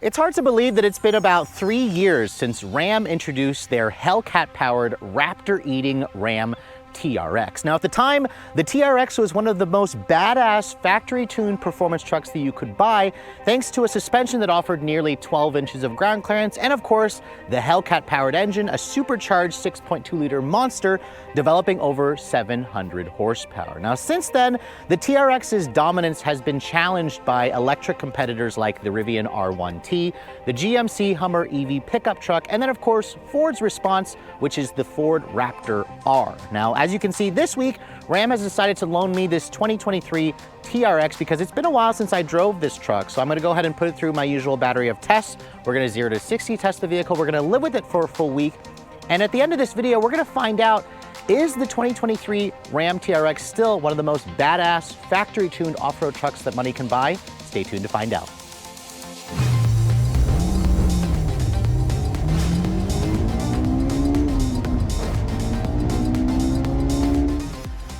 It's hard to believe that it's been about 3 years since Ram introduced their Hellcat-powered Raptor-eating Ram TRX. Now, at the time, the TRX was one of the most badass factory-tuned performance trucks that you could buy, thanks to a suspension that offered nearly 12 inches of ground clearance, and of course, the Hellcat-powered engine, a supercharged 6.2-liter monster, developing over 700 horsepower. Now, since then, the TRX's dominance has been challenged by electric competitors like the Rivian R1T, the GMC Hummer EV pickup truck, and then, of course, Ford's response, which is the Ford Raptor R. Now, as you can see this week, Ram has decided to loan me this 2023 TRX because it's been a while since I drove this truck. So I'm gonna go ahead and put it through my usual battery of tests. We're gonna 0 to 60 test the vehicle. We're gonna live with it for a full week. And at the end of this video, we're gonna find out, is the 2023 Ram TRX still one of the most badass factory-tuned off-road trucks that money can buy? Stay tuned to find out.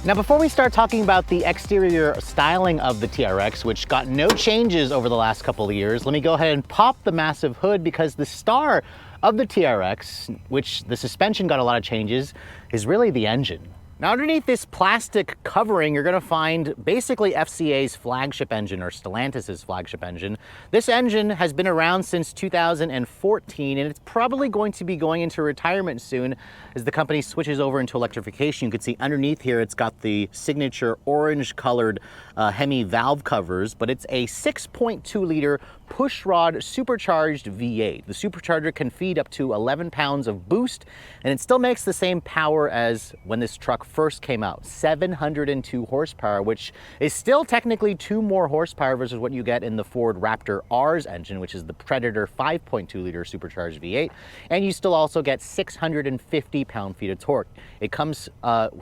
Now, before we start talking about the exterior styling of the TRX, which got no changes over the last couple of years, let me go ahead and pop the massive hood, because the star of the TRX, which the suspension got a lot of changes, is really the engine. Now, underneath this plastic covering, you're gonna find basically FCA's flagship engine, or Stellantis's flagship engine. This engine has been around since 2014, and it's probably going to be going into retirement soon as the company switches over into electrification. You can see underneath here, it's got the signature orange colored HEMI valve covers, but it's a 6.2-liter pushrod supercharged V8. The supercharger can feed up to 11 pounds of boost, and it still makes the same power as when this truck first came out, 702 horsepower, which is still technically 2 more horsepower versus what you get in the Ford Raptor R's engine, which is the Predator 5.2-liter supercharged V8, and you still also get 650 pound-feet of torque. It comes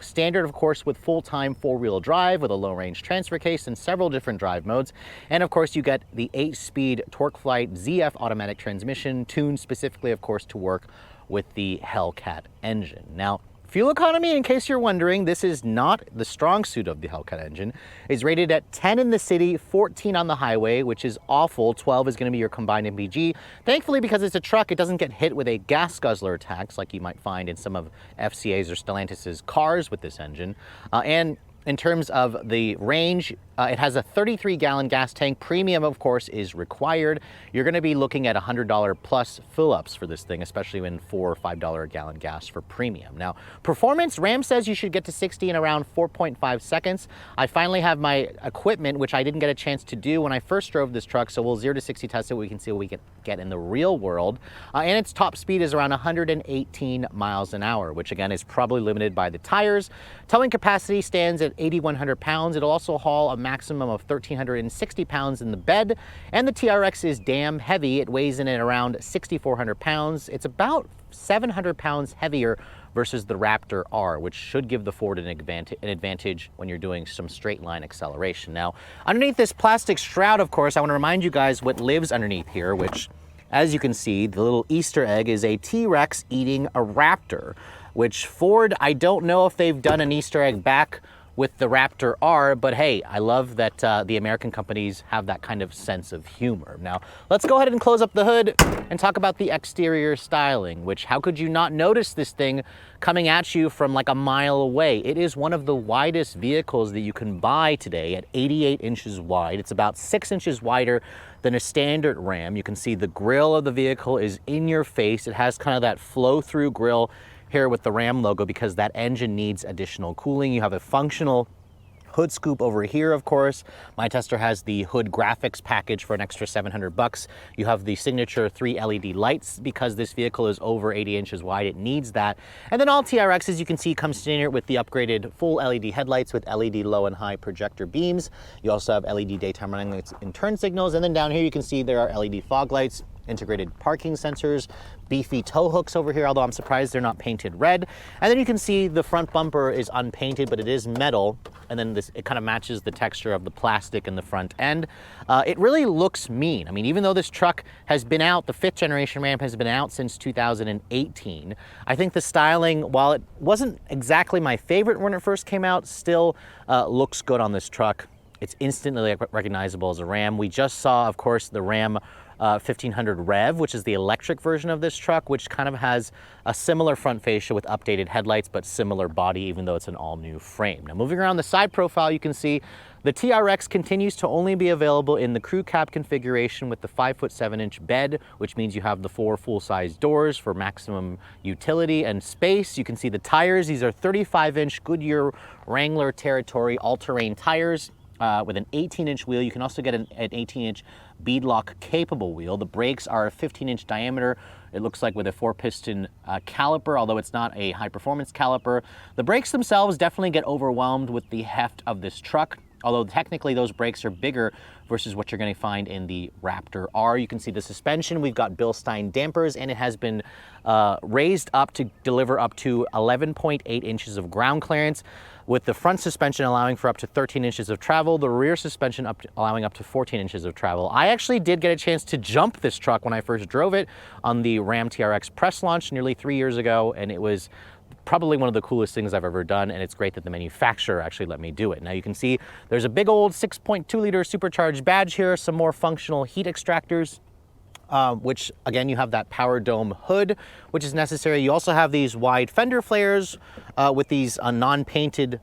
standard, of course, with full-time 4-wheel drive with a low-range transfer case and several different drive modes, and of course you get the 8-speed TorqueFlite ZF automatic transmission, tuned specifically, of course, to work with the Hellcat engine. Now, fuel economy, in case you're wondering, this is not the strong suit of the Hellcat engine. It's rated at 10 in the city, 14 on the highway, which is awful. 12 is going to be your combined MPG. Thankfully, because it's a truck, it doesn't get hit with a gas guzzler tax like you might find in some of FCA's or Stellantis's cars with this engine. And in terms of the range, it has a 33-gallon gas tank. Premium, of course, is required. You're going to be looking at $100 plus fill-ups for this thing, especially when $4 or $5 a gallon gas for premium. Now, performance, Ram says you should get to 60 in around 4.5 seconds. I finally have my equipment, which I didn't get a chance to do when I first drove this truck, so we'll 0 to 60 test it. We can see what we can get in the real world. And its top speed is around 118 miles an hour, which again is probably limited by the tires. Towing capacity stands at 8,100 pounds. It'll also haul a maximum of 1,360 pounds in the bed, and the TRX is damn heavy. It weighs in at around 6,400 pounds. It's about 700 pounds heavier versus the Raptor R, which should give the Ford an advantage when you're doing some straight line acceleration. Now, underneath this plastic shroud, of course, I want to remind you guys what lives underneath here, which, as you can see, the little Easter egg is a T-Rex eating a Raptor, which Ford, I don't know if they've done an Easter egg back with the Raptor R, but hey, I love that the American companies have that kind of sense of humor. Now, let's go ahead and close up the hood and talk about the exterior styling, which, how could you not notice this thing coming at you from like a mile away? It is one of the widest vehicles that you can buy today at 88 inches wide. It's about 6 inches wider than a standard Ram. You can see the grille of the vehicle is in your face. It has kind of that flow-through grille here with the Ram logo because that engine needs additional cooling. You have a functional hood scoop over here, of course. My tester has the hood graphics package for an extra $700. You have the signature 3 LED lights because this vehicle is over 80 inches wide. It needs that. And then all TRXs, you can see, come standard with the upgraded full LED headlights with LED low and high projector beams. You also have LED daytime running lights and turn signals. And then down here, you can see there are LED fog lights, integrated parking sensors, beefy tow hooks over here, although I'm surprised they're not painted red. And then you can see the front bumper is unpainted, but it is metal. And then it kind of matches the texture of the plastic in the front end. It really looks mean. I mean, even though this truck has been out, the 5th generation Ram has been out since 2018, I think the styling, while it wasn't exactly my favorite when it first came out, still looks good on this truck. It's instantly recognizable as a Ram. We just saw, of course, the Ram 1500 Rev, which is the electric version of this truck, which kind of has a similar front fascia with updated headlights, but similar body, even though it's an all-new frame. Now, moving around the side profile, you can see the TRX continues to only be available in the crew cab configuration with the 5'7" bed, which means you have the 4 full-size doors for maximum utility and space. You can see the tires. These are 35-inch Goodyear Wrangler Territory all-terrain tires with an 18-inch wheel. You can also get an 18-inch beadlock capable wheel. The brakes are a 15-inch diameter. It looks like with a 4-piston caliper, although it's not a high-performance caliper. The brakes themselves definitely get overwhelmed with the heft of this truck, although technically those brakes are bigger versus what you're going to find in the Raptor R. You can see the suspension. We've got Bilstein dampers, and it has been raised up to deliver up to 11.8 inches of ground clearance, with the front suspension allowing for up to 13 inches of travel, the rear suspension allowing up to 14 inches of travel. I actually did get a chance to jump this truck when I first drove it on the Ram TRX press launch nearly 3 years ago, and it was probably one of the coolest things I've ever done, and it's great that the manufacturer actually let me do it. Now you can see there's a big old 6.2 liter supercharged badge here, some more functional heat extractors, which again, you have that power dome hood, which is necessary. You also have these wide fender flares with these non-painted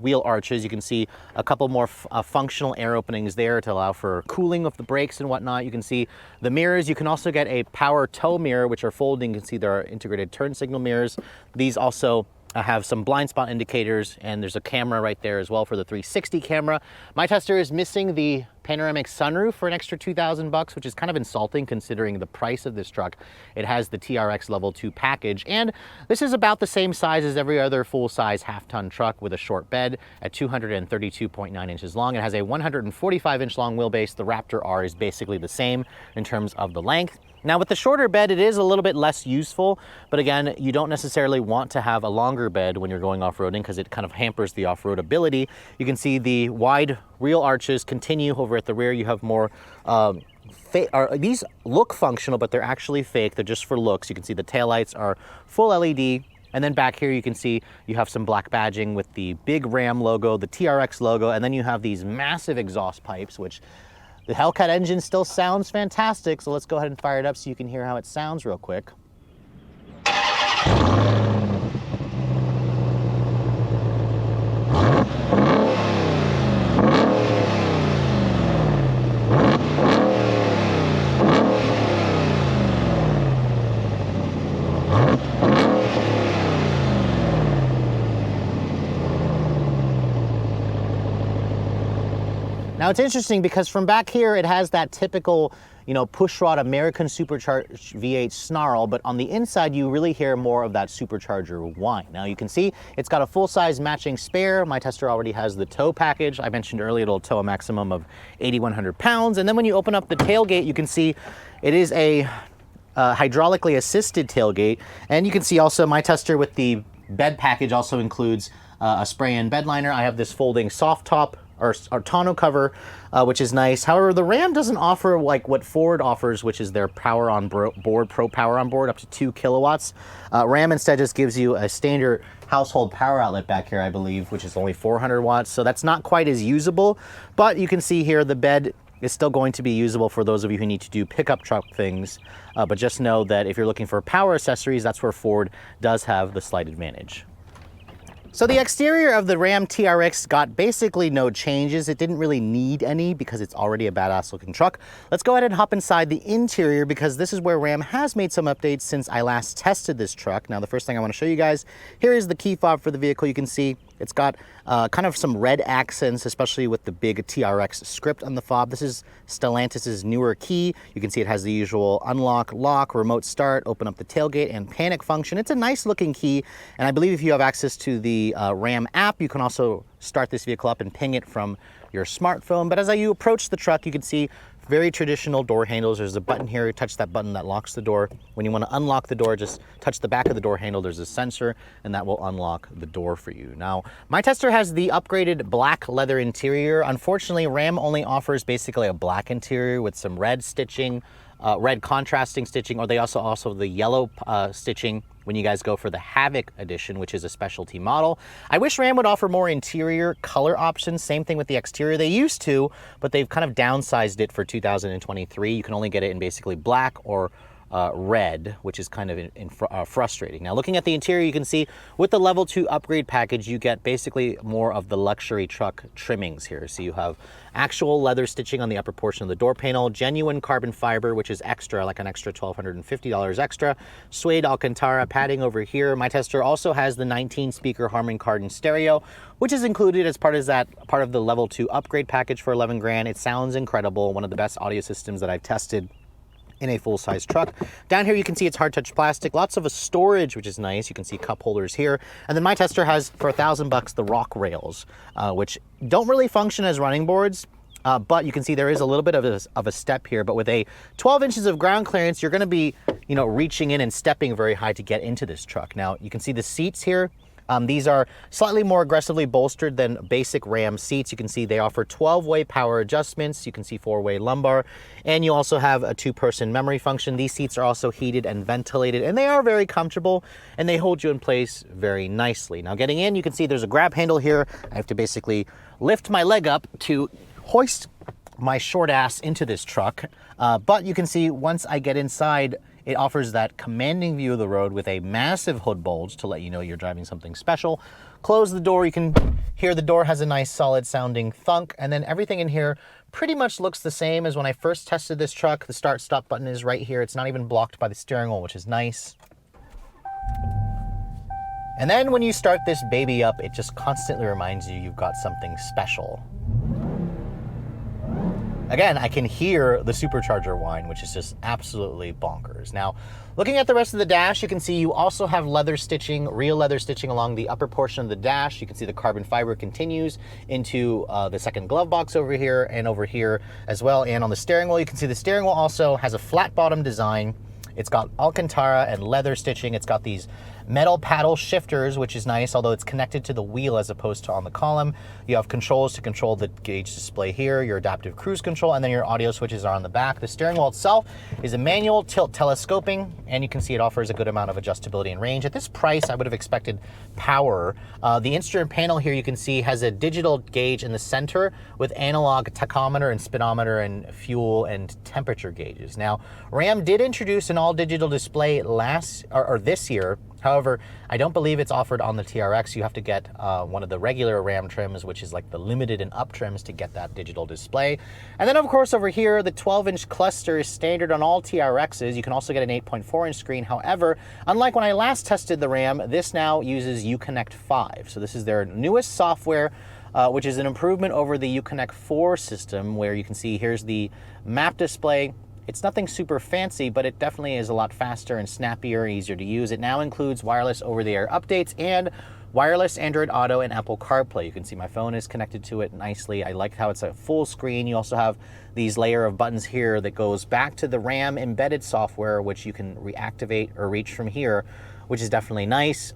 wheel arches. You can see a couple more functional air openings there to allow for cooling of the brakes and whatnot. You can see the mirrors. You can also get a power tow mirror, which are folding. You can see there are integrated turn signal mirrors. These also have some blind spot indicators, and there's a camera right there as well for the 360 camera. My tester is missing the panoramic sunroof for an extra $2,000, which is kind of insulting considering the price of this truck. It has the TRX Level 2 package, and this is about the same size as every other full-size half-ton truck with a short bed at 232.9 inches long. It has a 145-inch long wheelbase. The Raptor R is basically the same in terms of the length. Now with the shorter bed, it is a little bit less useful, but again, you don't necessarily want to have a longer bed when you're going off-roading because it kind of hampers the off-road ability. You can see the wide wheel arches continue over at the rear. You have more, these look functional, but they're actually fake. They're just for looks. You can see the taillights are full LED. And then back here, you can see you have some black badging with the big Ram logo, the TRX logo, and then you have these massive exhaust pipes, which the Hellcat engine still sounds fantastic, so let's go ahead and fire it up so you can hear how it sounds real quick. Now it's interesting because from back here, it has that typical, pushrod American supercharged V8 snarl, but on the inside, you really hear more of that supercharger whine. Now you can see it's got a full-size matching spare. My tester already has the tow package. I mentioned earlier it'll tow a maximum of 8,100 pounds. And then when you open up the tailgate, you can see it is a hydraulically assisted tailgate. And you can see also my tester with the bed package also includes a spray-in bed liner. I have this folding soft top or tonneau cover, which is nice. However, the Ram doesn't offer like what Ford offers, which is their power on board, Pro Power on Board, up to 2 kilowatts. Ram instead just gives you a standard household power outlet back here, I believe, which is only 400 watts. So that's not quite as usable, but you can see here the bed is still going to be usable for those of you who need to do pickup truck things. But just know that if you're looking for power accessories, that's where Ford does have the slight advantage. So the exterior of the Ram TRX got basically no changes. It didn't really need any because it's already a badass looking truck. Let's go ahead and hop inside the interior because this is where Ram has made some updates since I last tested this truck. Now the first thing I want to show you guys, here is the key fob for the vehicle. You can see it's got kind of some red accents, especially with the big TRX script on the fob. This is Stellantis' newer key. You can see it has the usual unlock, lock, remote start, open up the tailgate, and panic function. It's a nice looking key, and I believe if you have access to the Ram app, you can also start this vehicle up and ping it from your smartphone. But as you approach the truck, you can see very traditional door handles. There's a button here, you touch that button that locks the door. When you want to unlock the door, just touch the back of the door handle. There's a sensor and that will unlock the door for you. Now, my tester has the upgraded black leather interior. Unfortunately, Ram only offers basically a black interior with some red stitching, red contrasting stitching, or they also the yellow stitching when you guys go for the Havoc edition, which is a specialty model. I wish Ram would offer more interior color options. Same thing with the exterior. They used to, but they've kind of downsized it for 2023. You can only get it in basically black or red, which is kind of frustrating. Now, looking at the interior, you can see with the level 2 upgrade package, you get basically more of the luxury truck trimmings here. So you have actual leather stitching on the upper portion of the door panel, genuine carbon fiber, which is extra, like an extra $1,250 extra, suede Alcantara padding over here. My tester also has the 19-speaker Harman Kardon stereo, which is included as part of the level 2 upgrade package for 11 grand. It sounds incredible. One of the best audio systems that I've tested in a full-size truck. Down here you can see it's hard touch plastic, lots of storage, which is nice. You can see cup holders here. And then my tester has, for $1,000, the rock rails, which don't really function as running boards, but you can see there is a little bit of a step here. But with a 12 inches of ground clearance, you're going to be, you know, reaching in and stepping very high to get into this truck. Now you can see the seats here. These are slightly more aggressively bolstered than basic Ram seats. You can see they offer 12-way power adjustments. You can see 4-way lumbar, and you also have a 2-person memory function. These seats are also heated and ventilated, and they are very comfortable, and they hold you in place very nicely. Now, getting in, you can see there's a grab handle here. I have to basically lift my leg up to hoist my short ass into this truck, but you can see once I get inside, it offers that commanding view of the road with a massive hood bulge to let you know you're driving something special. Close the door, you can hear the door has a nice solid sounding thunk, and then everything in here pretty much looks the same as when I first tested this truck. The start stop button is right here. It's not even blocked by the steering wheel, which is nice. And then when you start this baby up, it just constantly reminds you you've got something special. Again, I can hear the supercharger whine, which is just absolutely bonkers. Now, looking at the rest of the dash, you can see you also have leather stitching, real leather stitching along the upper portion of the dash. You can see the carbon fiber continues into the second glove box over here and over here as well. And on the steering wheel, you can see the steering wheel also has a flat bottom design. It's got Alcantara and leather stitching. It's got these metal paddle shifters, which is nice, although it's connected to the wheel as opposed to on the column. You have controls to control the gauge display here, your adaptive cruise control, and then your audio switches are on the back. The steering wheel itself is a manual tilt telescoping, and you can see it offers a good amount of adjustability and range. At this price, I would have expected power. The instrument panel here, you can see, has a digital gauge in the center with analog tachometer and speedometer and fuel and temperature gauges. Now, Ram did introduce an all-digital display this year. However, I don't believe it's offered on the TRX. You have to get one of the regular Ram trims, which is like the limited and up trims, to get that digital display. And then, of course, over here, the 12-inch cluster is standard on all TRXs. You can also get an 8.4-inch screen. However, unlike when I last tested the Ram, this now uses Uconnect 5. So this is their newest software, which is an improvement over the Uconnect 4 system, where you can see here's the map display. It's nothing super fancy, but it definitely is a lot faster and snappier, easier to use. It now includes wireless over-the-air updates and wireless Android Auto and Apple CarPlay. You can see my phone is connected to it nicely. I like how it's a full screen. You also have these layer of buttons here that goes back to the Ram embedded software, which you can reactivate or reach from here, which is definitely nice.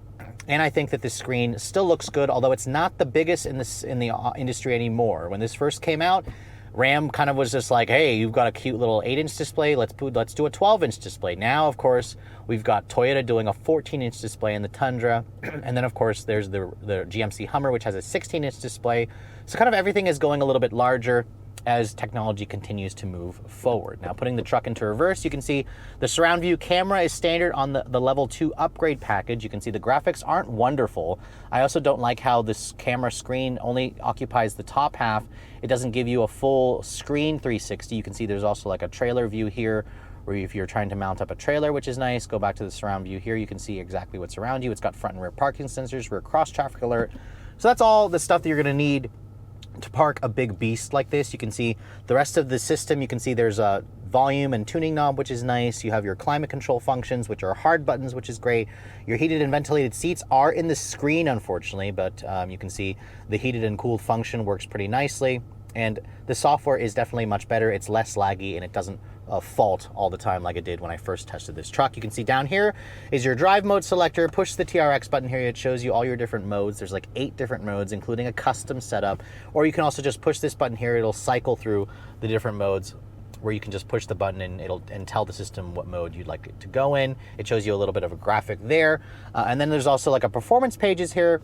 And I think that this screen still looks good, although it's not the biggest in the industry anymore. When this first came out, Ram kind of was just like, hey, you've got a cute little 8-inch display, let's do a 12-inch display. Now, of course, we've got Toyota doing a 14-inch display in the Tundra, and then, of course, there's the GMC Hummer, which has a 16-inch display. So kind of everything is going a little bit larger as technology continues to move forward. Now, putting the truck into reverse, you can see the surround view camera is standard on the level 2 upgrade package. You can see the graphics aren't wonderful. I also don't like how this camera screen only occupies the top half. It doesn't give you a full screen 360. You can see there's also like a trailer view here, where if you're trying to mount up a trailer, which is nice, go back to the surround view here, you can see exactly what's around you. It's got front and rear parking sensors, rear cross traffic alert. So that's all the stuff that you're gonna need to park a big beast like this. You can see the rest of the system. You can see there's a volume and tuning knob, which is nice. You have your climate control functions, which are hard buttons, which is great. Your heated and ventilated seats are in the screen, unfortunately, but you can see the heated and cooled function works pretty nicely. And the software is definitely much better. It's less laggy, and it doesn't fault all the time like it did when I first tested this truck. You can see down here is your drive mode selector. Push the TRX button here. It shows you all your different modes. There's like 8 different modes, including a custom setup. Or you can also just push this button here. It'll cycle through the different modes where you can just push the button and tell the system what mode you'd like it to go in. It shows you a little bit of a graphic there. And then there's also like a performance pages here.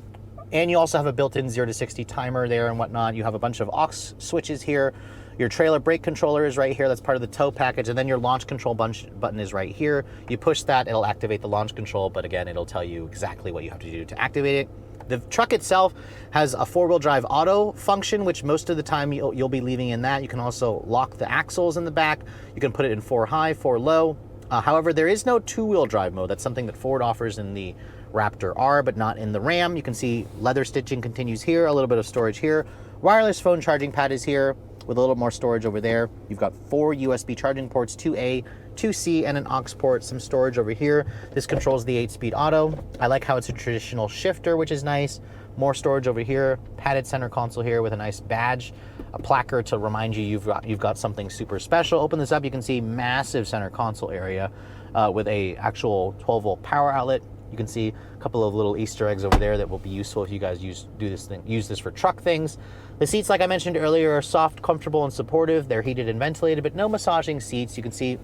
And you also have a built-in 0 to 60 timer there and whatnot. You have a bunch of aux switches here. Your trailer brake controller is right here. That's part of the tow package. And then your launch control button is right here. You push that, it'll activate the launch control. But again, it'll tell you exactly what you have to do to activate it. The truck itself has a 4-wheel drive auto function, which most of the time you'll be leaving in that. You can also lock the axles in the back. You can put it in 4 high, 4 low. However, there is no 2-wheel drive mode. That's something that Ford offers in the Raptor R, but not in the Ram. You can see leather stitching continues here, a little bit of storage here. Wireless phone charging pad is here with a little more storage over there. You've got 4 USB charging ports, 2A, 2C, and an aux port, some storage over here. This controls the 8-speed auto. I like how it's a traditional shifter, which is nice. More storage over here, padded center console here with a nice badge, a placard to remind you you've got something super special. Open this up, you can see massive center console area with a actual 12-volt power outlet. You can see a couple of little Easter eggs over there that will be useful if you guys use this for truck things. The seats, like I mentioned earlier, are soft, comfortable, and supportive. They're heated and ventilated, but no massaging seats. You can see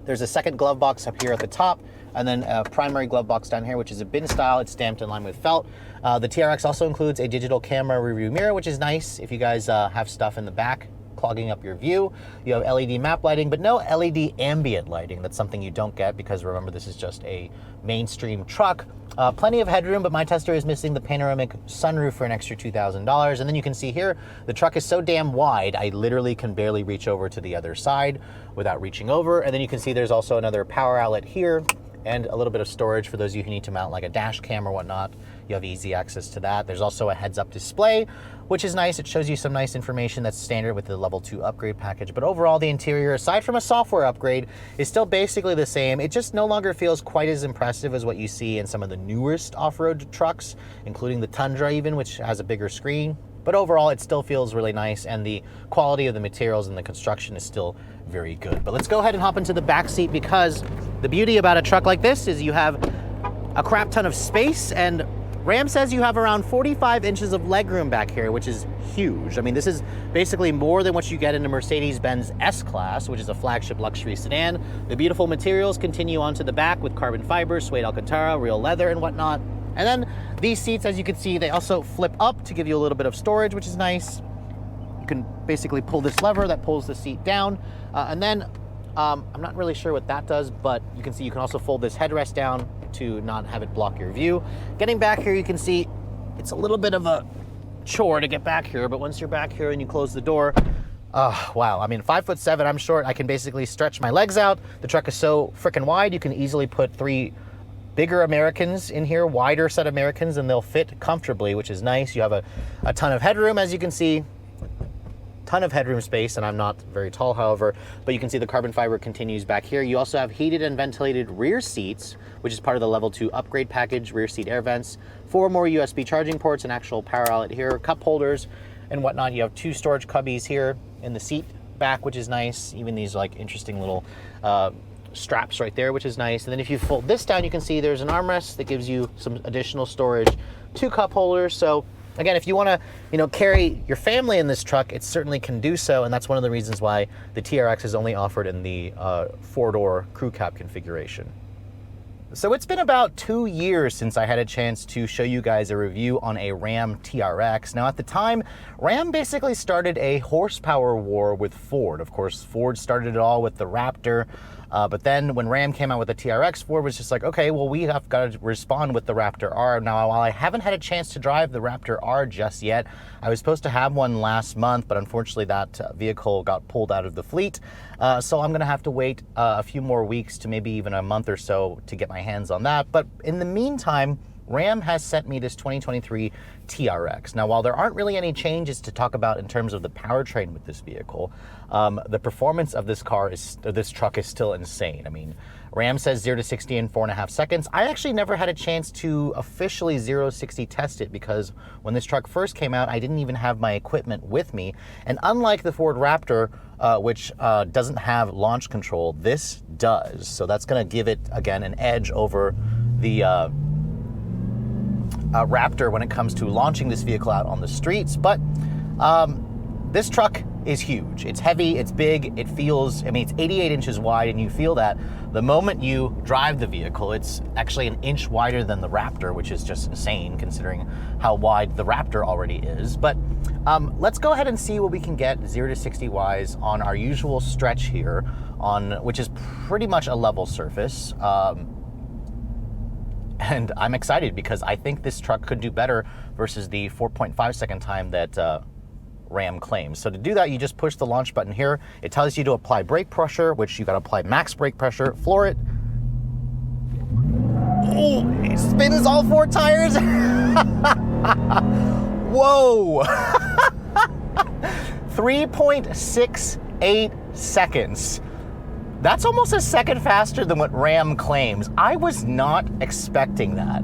there's a second glove box up here at the top, and then a primary glove box down here, which is a bin style. It's stamped in line with felt. The TRX also includes a digital camera rearview mirror, which is nice if you guys have stuff in the back clogging up your view. You have LED map lighting, but no LED ambient lighting. That's something you don't get because remember, this is just a mainstream truck. Plenty of headroom, but my tester is missing the panoramic sunroof for an extra $2,000. And then you can see here, the truck is so damn wide, I literally can barely reach over to the other side without reaching over. And then you can see there's also another power outlet here and a little bit of storage for those of you who need to mount like a dash cam or whatnot. You have easy access to that. There's also a heads-up display, which is nice. It shows you some nice information that's standard with the level 2 upgrade package. But overall, the interior, aside from a software upgrade, is still basically the same. It just no longer feels quite as impressive as what you see in some of the newest off-road trucks, including the Tundra even, which has a bigger screen. But overall, it still feels really nice, and the quality of the materials and the construction is still very good. But let's go ahead and hop into the back seat, because the beauty about a truck like this is you have a crap ton of space, and Ram says you have around 45 inches of legroom back here, which is huge. I mean, this is basically more than what you get in a Mercedes-Benz S-Class, which is a flagship luxury sedan. The beautiful materials continue onto the back with carbon fiber, suede Alcantara, real leather, and whatnot. And then these seats, as you can see, they also flip up to give you a little bit of storage, which is nice. You can basically pull this lever that pulls the seat down. And then I'm not really sure what that does, but you can see you can also fold this headrest down to not have it block your view. Getting back here, you can see it's a little bit of a chore to get back here, but once you're back here and you close the door, wow. I mean, 5'7", I'm short. I can basically stretch my legs out. The truck is so freaking wide, you can easily put 3 bigger Americans in here, wider set Americans, and they'll fit comfortably, which is nice. You have a ton of headroom, as you can see. Ton of headroom space, and I'm not very tall, however, but you can see the carbon fiber continues back here. You also have heated and ventilated rear seats, which is part of the level 2 upgrade package, rear seat air vents, 4 more USB charging ports, an actual power outlet here, cup holders and whatnot. You have 2 storage cubbies here in the seat back, which is nice. Even these like interesting little straps right there, which is nice. And then if you fold this down, you can see there's an armrest that gives you some additional storage, 2 cup holders. So again, if you want to, carry your family in this truck, it certainly can do so, and that's one of the reasons why the TRX is only offered in the 4-door crew cab configuration. So it's been about 2 years since I had a chance to show you guys a review on a Ram TRX. Now at the time, Ram basically started a horsepower war with Ford. Of course, Ford started it all with the Raptor, but then when Ram came out with the TRX, Ford was just like, okay, well, we have got to respond with the Raptor R. Now, while I haven't had a chance to drive the Raptor R just yet, I was supposed to have one last month, but unfortunately that vehicle got pulled out of the fleet. So I'm gonna have to wait a few more weeks to maybe even a month or so to get my hands on that. But in the meantime, Ram has sent me this 2023 TRX. Now, while there aren't really any changes to talk about in terms of the powertrain with this vehicle, the performance of this truck is still insane. I mean, Ram says 0 to 60 in 4.5 seconds. I actually never had a chance to officially 0 to 60 test it because when this truck first came out, I didn't even have my equipment with me. And unlike the Ford Raptor, which doesn't have launch control, this does. So that's gonna give it, again, an edge over the Raptor when it comes to launching this vehicle out on the streets. But this truck is huge. It's heavy, it's big, it feels, I mean, it's 88 inches wide, and you feel that the moment you drive the vehicle. It's actually an inch wider than the Raptor, which is just insane considering how wide the Raptor already is. But let's go ahead and see what we can get 0 to 60 wise on our usual stretch here, which is pretty much a level surface. And I'm excited because I think this truck could do better versus the 4.5 second time that Ram claims. So to do that, you just push the launch button here. It tells you to apply brake pressure, which you got to apply max brake pressure, floor it. Oh, it spins all 4 tires. Whoa. 3.68 seconds. That's almost a second faster than what Ram claims. I was not expecting that.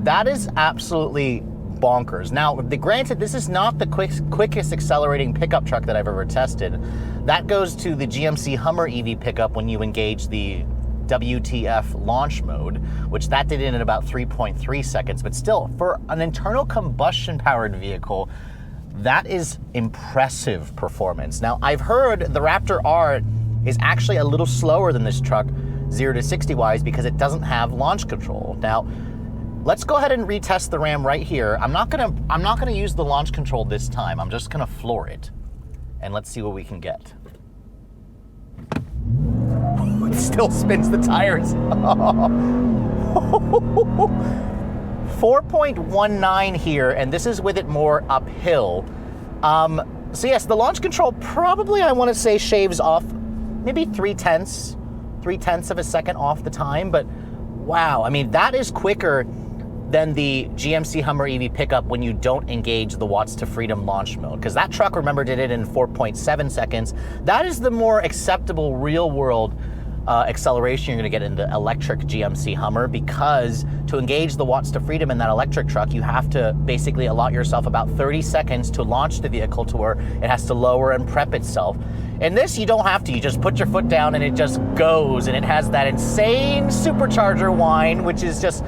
That is absolutely bonkers. Now, granted, this is not the quickest accelerating pickup truck that I've ever tested. That goes to the GMC Hummer EV pickup when you engage the WTF launch mode, which that did in about 3.3 seconds. But still, for an internal combustion powered vehicle, that is impressive performance. Now, I've heard the Raptor R is actually a little slower than this truck 0 to 60 wise because it doesn't have launch control. Now, let's go ahead and retest the Ram right here. I'm not gonna use the launch control this time. I'm just gonna floor it, and let's see what we can get. It still spins the tires. 4.19 here, and this is with it more uphill. So yes, the launch control probably, I want to say, shaves off maybe 3/10 of a second off the time, but wow, I mean, that is quicker than the GMC Hummer EV pickup when you don't engage the watts to freedom launch mode, because that truck, remember, did it in 4.7 seconds. That is the more acceptable real world acceleration you're going to get in the electric GMC Hummer, because to engage the watts to freedom in that electric truck, you have to basically allot yourself about 30 seconds to launch the vehicle to where it has to lower and prep itself. In this, you don't have to. You just put your foot down and it just goes, and it has that insane supercharger whine, which is just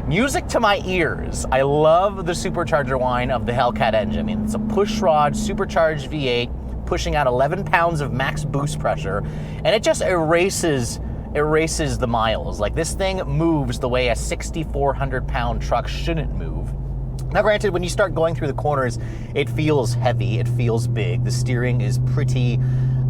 music to my ears. I love the supercharger whine of the Hellcat engine. I mean, it's a pushrod supercharged V8 pushing out 11 pounds of max boost pressure, and it just erases the miles. Like, this thing moves the way a 6,400 pound truck shouldn't move. Now, granted, when you start going through the corners, it feels heavy, it feels big. The steering is pretty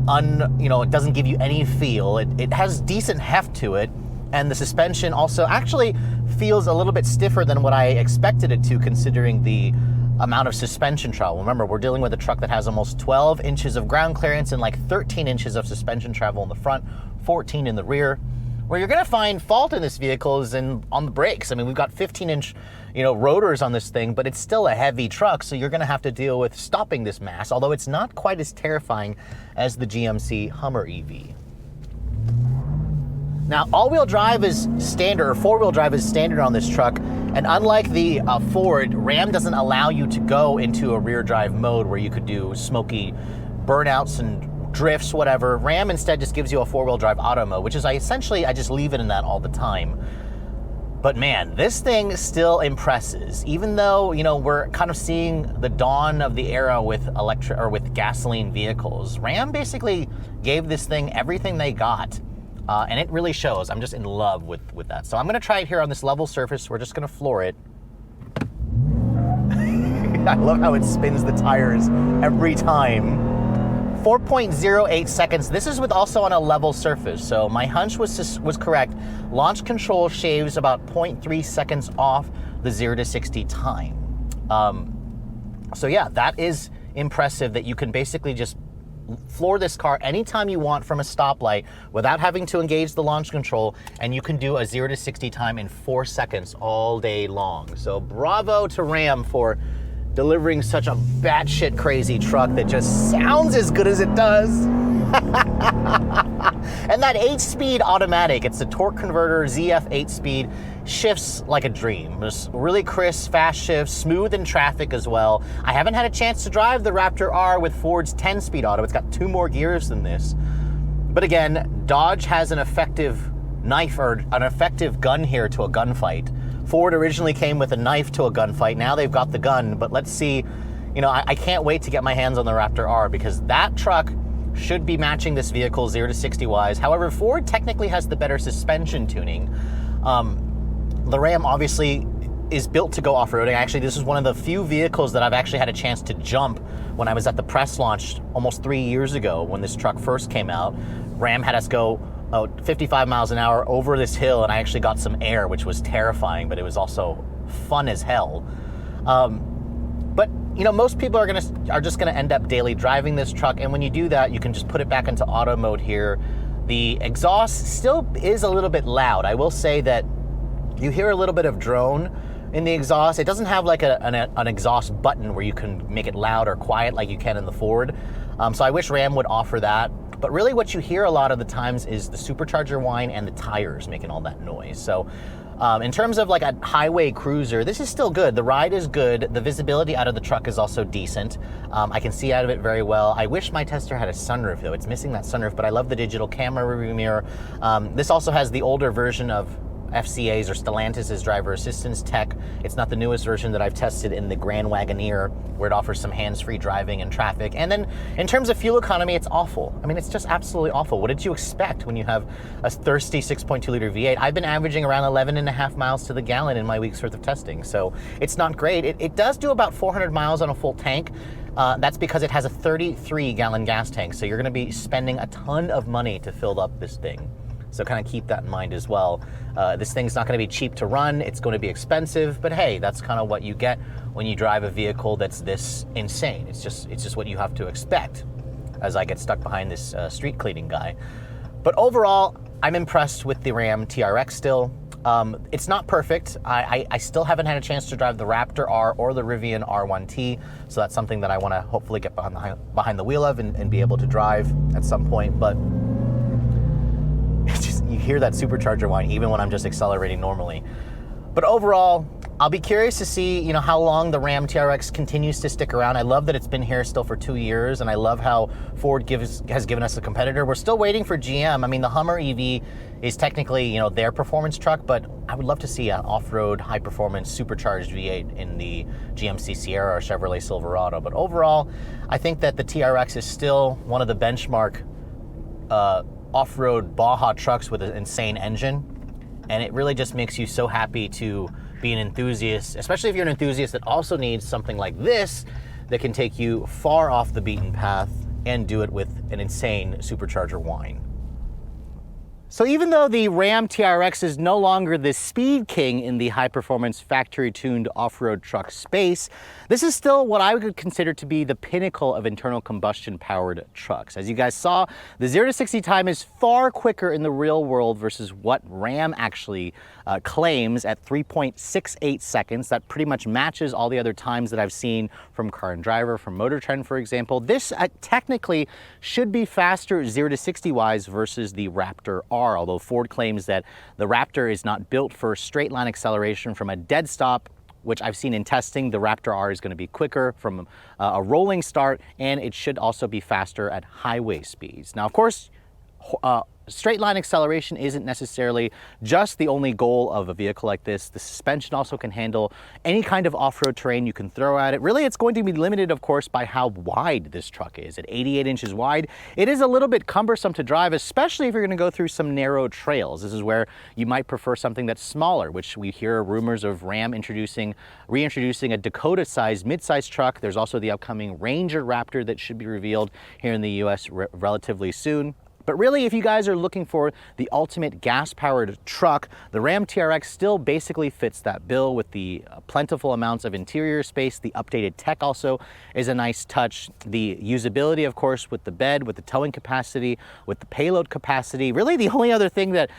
it doesn't give you any feel. It has decent heft to it, and the suspension also actually feels a little bit stiffer than what I expected it to, considering the amount of suspension travel. Remember, we're dealing with a truck that has almost 12 inches of ground clearance and like 13 inches of suspension travel in the front, 14 in the rear. Where you're gonna find fault in this vehicle is on the brakes. I mean, we've got 15-inch, rotors on this thing, but it's still a heavy truck, so you're gonna have to deal with stopping this mass, although it's not quite as terrifying as the GMC Hummer EV. Now, all-wheel drive is standard, or four-wheel drive is standard on this truck, and unlike the Ford, Ram doesn't allow you to go into a rear drive mode where you could do smoky burnouts and drifts, whatever. Ram instead just gives you a four-wheel drive auto mode, which is I just leave it in that all the time. But man, this thing still impresses, even though, we're kind of seeing the dawn of the era with with gasoline vehicles. Ram basically gave this thing everything they got. And it really shows. I'm just in love with that. So I'm gonna try it here on this level surface. We're just gonna floor it. I love how it spins the tires every time. 4.08 seconds. This is also on a level surface. So my hunch was correct. Launch control shaves about 0.3 seconds off the 0 to 60 time. So yeah, that is impressive that you can basically just floor this car anytime you want from a stoplight without having to engage the launch control, and you can do a 0 to 60 time in 4 seconds all day long. So bravo to Ram for delivering such a batshit crazy truck that just sounds as good as it does. And that 8-speed automatic, it's the torque converter ZF 8-speed, shifts like a dream. Just really crisp, fast shifts, smooth in traffic as well. I haven't had a chance to drive the Raptor R with Ford's 10-speed auto. It's got 2 more gears than this. But again, Dodge has an effective knife or an effective gun here to a gunfight. Ford originally came with a knife to a gunfight. Now they've got the gun, but let's see, you know, I can't wait to get my hands on the Raptor R, because that truck should be matching this vehicle 0 to 60 wise. However, Ford technically has the better suspension tuning. The Ram obviously is built to go off-roading. Actually, this is one of the few vehicles that I've actually had a chance to jump when I was at the press launch almost 3 years ago when this truck first came out. Ram had us go 55 miles an hour over this hill, and I actually got some air, which was terrifying, but it was also fun as hell. But you know, most people are just gonna end up daily driving this truck, and when you do that, you can just put it back into auto mode here. The exhaust still is a little bit loud. I will say that you hear a little bit of drone in the exhaust. It doesn't have like an exhaust button where you can make it loud or quiet like you can in the Ford. So I wish Ram would offer that. But really what you hear a lot of the times is the supercharger whine and the tires making all that noise. So in terms of like a highway cruiser, this is still good. The ride is good. The visibility out of the truck is also decent. I can see out of it very well. I wish my Tester had a sunroof though. It's missing that sunroof, but I love the digital camera rearview mirror. This also has the older version of FCA's or Stellantis' driver assistance tech. It's not the newest version that I've tested in the Grand Wagoneer, where it offers some hands-free driving in traffic. And then in terms of fuel economy, it's awful. I mean, it's just absolutely awful. What did you expect when you have a thirsty 6.2 liter V8? I've been averaging around 11.5 miles to the gallon in my week's worth of testing, so it's not great. It does do about 400 miles on a full tank. That's because it has a 33-gallon gas tank, so you're gonna be spending a ton of money to fill up this thing. So kind of keep that in mind as well. This thing's not going to be cheap to run. It's going to be expensive, but hey, that's kind of what you get when you drive a vehicle that's this insane. It's just what you have to expect as I get stuck behind this street cleaning guy. But overall, I'm impressed with the Ram TRX still. It's not perfect. I still haven't had a chance to drive the Raptor R or the Rivian R1T, so that's something that I want to hopefully get behind the wheel of and be able to drive at some point. But it's just, you hear that supercharger whine even when I'm just accelerating normally. But overall, I'll be curious to see, you know, how long the Ram TRX continues to stick around. I love that it's been here still for 2 years, and I love how Ford has given us a competitor. We're still waiting for GM. I mean, the Hummer EV is technically, you know, their performance truck, but I would love to see an off-road, high-performance supercharged V8 in the GMC Sierra or Chevrolet Silverado. But overall, I think that the TRX is still one of the benchmark off-road Baja trucks with an insane engine, and it really just makes you so happy to be an enthusiast, especially if you're an enthusiast that also needs something like this that can take you far off the beaten path and do it with an insane supercharger whine. So even though the Ram TRX is no longer the speed king in the high-performance factory-tuned off-road truck space, this is still what I would consider to be the pinnacle of internal combustion-powered trucks. As you guys saw, the 0 to 60 time is far quicker in the real world versus what Ram actually claims at 3.68 seconds. That pretty much matches all the other times that I've seen from Car and Driver, from Motor Trend, for example. This technically should be faster 0 to 60 wise versus the Raptor R, although Ford claims that the Raptor is not built for straight line acceleration from a dead stop, which I've seen in testing. The Raptor R is going to be quicker from a rolling start, and it should also be faster at highway speeds. Now, of course, straight line acceleration isn't necessarily just the only goal of a vehicle like this. The suspension also can handle any kind of off-road terrain you can throw at it. Really, it's going to be limited, of course, by how wide this truck is. At 88 inches wide, it is a little bit cumbersome to drive, especially if you're going to go through some narrow trails. This is where you might prefer something that's smaller, which we hear rumors of Ram reintroducing a Dakota-sized mid-sized truck. There's also the upcoming Ranger Raptor that should be revealed here in the US relatively soon. But really, if you guys are looking for the ultimate gas-powered truck, the Ram TRX still basically fits that bill with the plentiful amounts of interior space. The updated tech also is a nice touch. The usability, of course, with the bed, with the towing capacity, with the payload capacity. Really, the only other thing that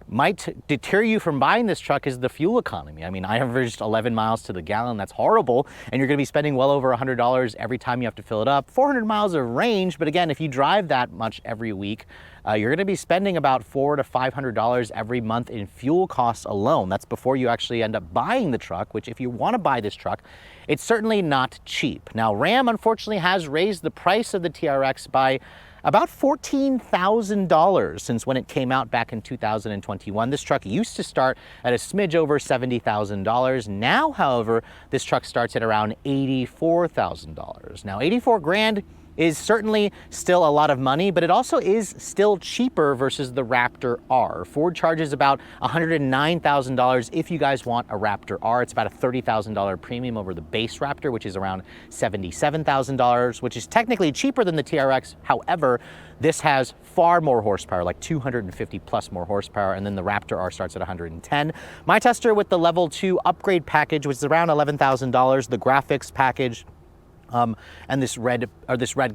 might deter you from buying this truck is the fuel economy. I mean, I averaged 11 miles to the gallon. That's horrible. And you're going to be spending well over $100 every time you have to fill it up. 400 miles of range. But again, if you drive that much every week, you're going to be spending about $400 to $500 every month in fuel costs alone. That's before you actually end up buying the truck, which if you want to buy this truck, it's certainly not cheap. Now, Ram unfortunately has raised the price of the TRX by about $14,000 since when it came out back in 2021. This truck used to start at a smidge over $70,000. Now, however, this truck starts at around $84,000. Now, 84 grand is certainly still a lot of money, but it also is still cheaper versus the Raptor R. Ford charges about $109,000 if you guys want a Raptor R. It's about a $30,000 premium over the base Raptor, which is around $77,000, which is technically cheaper than the TRX. However, this has far more horsepower, like 250 plus more horsepower, and then the Raptor R starts at 110. My tester with the level 2 upgrade package, which is around $11,000, the graphics package, and this red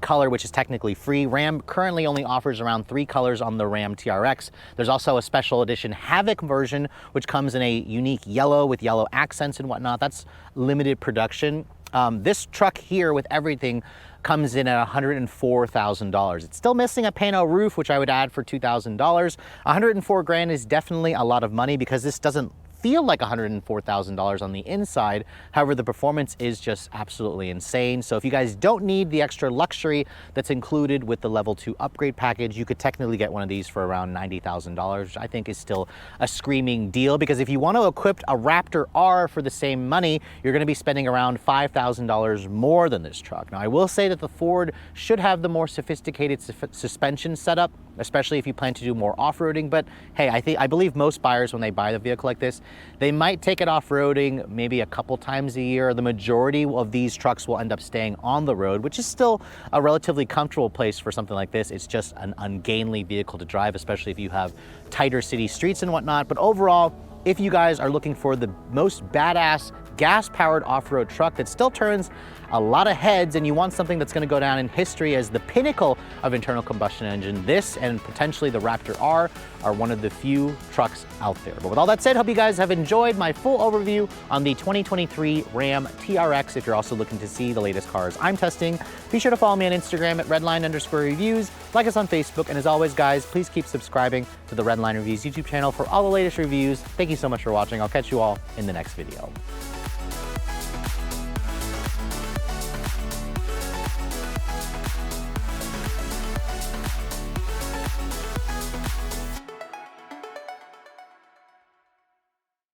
color, which is technically free. Ram currently only offers around 3 colors on the Ram TRX. There's also a special edition Havoc version, which comes in a unique yellow with yellow accents and whatnot. That's limited production. This truck here with everything comes in at $104,000. It's still missing a pano roof, which I would add for $2,000. 104 grand is definitely a lot of money because this doesn't feel like $104,000 on the inside. However, the performance is just absolutely insane. So if you guys don't need the extra luxury that's included with the level 2 upgrade package, you could technically get one of these for around $90,000, which I think is still a screaming deal, because if you want to equip a Raptor R for the same money, you're going to be spending around $5,000 more than this truck. Now, I will say that the Ford should have the more sophisticated suspension setup, especially if you plan to do more off-roading. But hey, I believe most buyers, when they buy the vehicle like this, they might take it off-roading maybe a couple times a year. The majority of these trucks will end up staying on the road, which is still a relatively comfortable place for something like this. It's just an ungainly vehicle to drive, especially if you have tighter city streets and whatnot. But overall, if you guys are looking for the most badass gas-powered off-road truck that still turns a lot of heads, and you want something that's going to go down in history as the pinnacle of internal combustion engine, this and potentially the Raptor R are one of the few trucks out there. But with all that said, hope you guys have enjoyed my full overview on the 2023 Ram TRX. If you're also looking to see the latest cars I'm testing, be sure to follow me on Instagram at redline_reviews, like us on Facebook, and as always, guys, please keep subscribing to the Redline Reviews YouTube channel for all the latest reviews. Thank you so much for watching. I'll catch you all in the next video.